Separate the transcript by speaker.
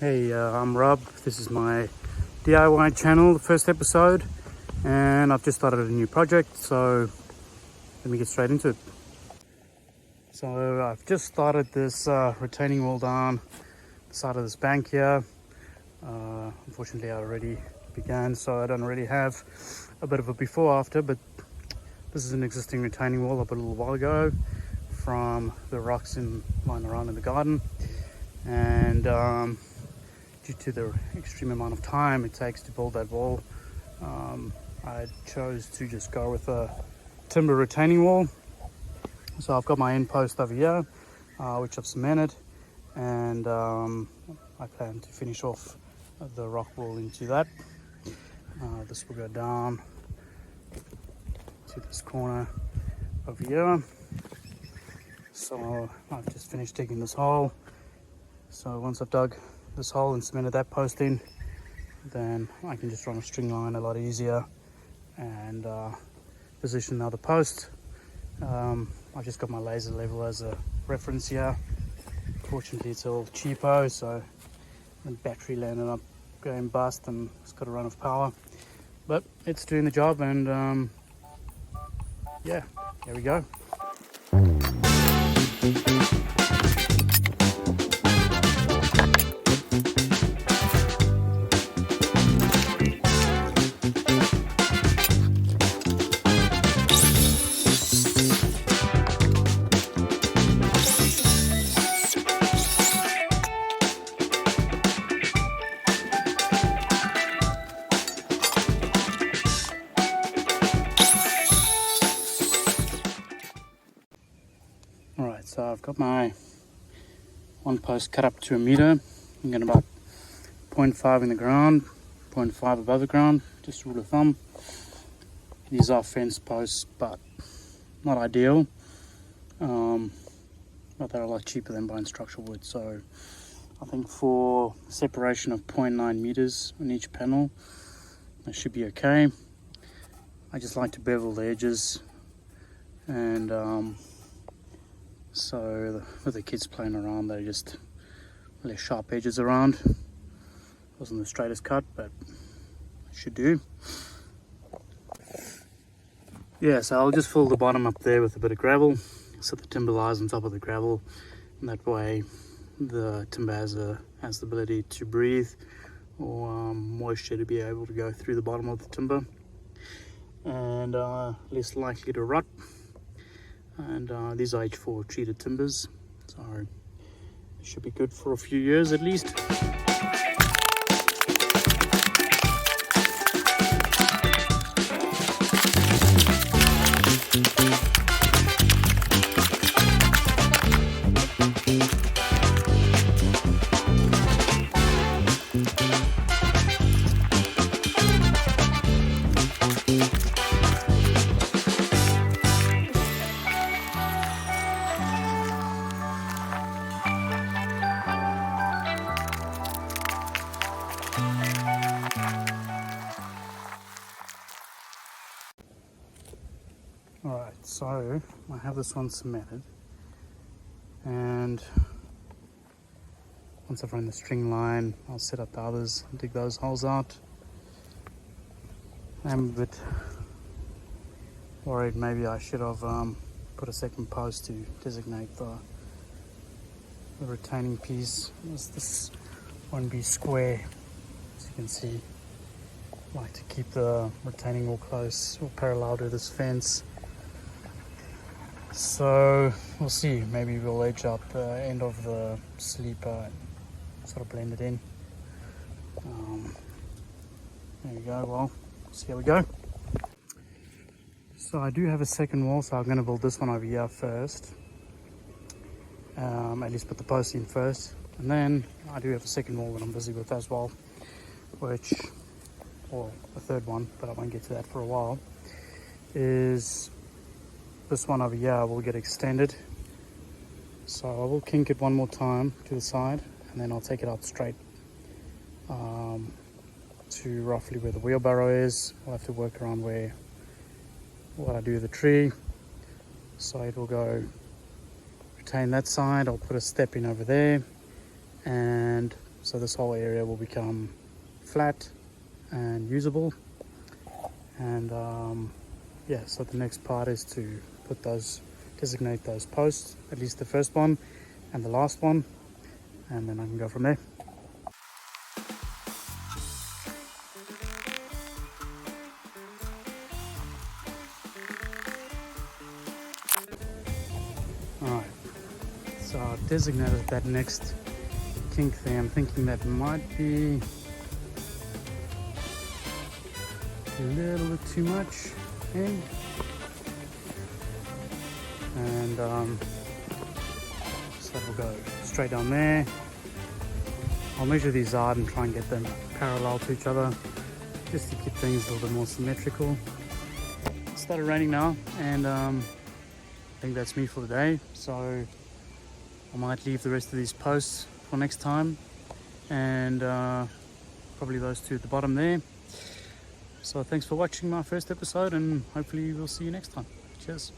Speaker 1: Hey, I'm Rob. This is my DIY channel, the first episode, and I've just started a new project, so let me get straight into it. So I've just started this retaining wall down the side of this bank here. Unfortunately, I already began, so I don't really have a bit of a before after, but this is an existing retaining wall I put a little while ago from the rocks lying around in the garden, and due to the extreme amount of time it takes to build that wall, I chose to just go with a timber retaining wall. So I've got my end post over here, which I've cemented, and I plan to finish off the rock wall into that. This will go down to this corner over here. So I've just finished digging this hole. So once I've dug this hole and cemented that post in, then I can just run a string line a lot easier and position the other post. I've just got my laser level as a reference here. Fortunately, it's all cheapo, so the battery landed up going bust and it's got a run of power, but it's doing the job, and yeah, here we go. Alright, so I've got my one post cut up to 1 meter. I'm getting about 0.5 in the ground, 0.5 above the ground, just rule of thumb. These are fence posts, but not ideal. But they're a lot cheaper than buying structural wood. So I think for separation of 0.9 meters on each panel, that should be okay. I just like to bevel the edges, and so with the kids playing around, they just less sharp edges around. Wasn't the straightest cut, but it should do. Yeah, so I'll just fill the bottom up there with a bit of gravel, so the timber lies on top of the gravel, and that way the timber has the ability to breathe, or moisture to be able to go through the bottom of the timber, and less likely to rot. And these are H4 treated timbers, so it should be good for a few years at least. Alright, so I have this one cemented, and once I've run the string line, I'll set up the others and dig those holes out. I'm a bit worried maybe I should have put a second post to designate the retaining piece. This one be square, as you can see. I like to keep the retaining wall close or parallel to this fence. So we'll see, maybe we'll edge up the end of the sleeper and sort of blend it in. There you go. Well, see how we go. So I do have a second wall, so I'm going to build this one over here first. At least put the post in first, and then I do have a second wall that I'm busy with as well, which, or a third one, but I won't get to that for a while, is this one over here will get extended. So I will kink it one more time to the side, and then I'll take it out straight to roughly where the wheelbarrow is. I'll have to work around what I do with the tree. So it will go retain that side. I'll put a step in over there, and So this whole area will become flat and usable. And yeah, so the next part is to designate those posts, at least the first one and the last one, and then I can go from there. Alright, so I've designated that next kink there. I'm thinking that might be a little bit too much in, and so that'll go straight down there. I'll measure these out and try and get them parallel to each other just to keep things a little bit more symmetrical. It started raining now, and I think that's me for the day, so I might leave the rest of these posts for next time, and probably those two at the bottom there. So thanks for watching my first episode, and hopefully we'll see you next time. Cheers.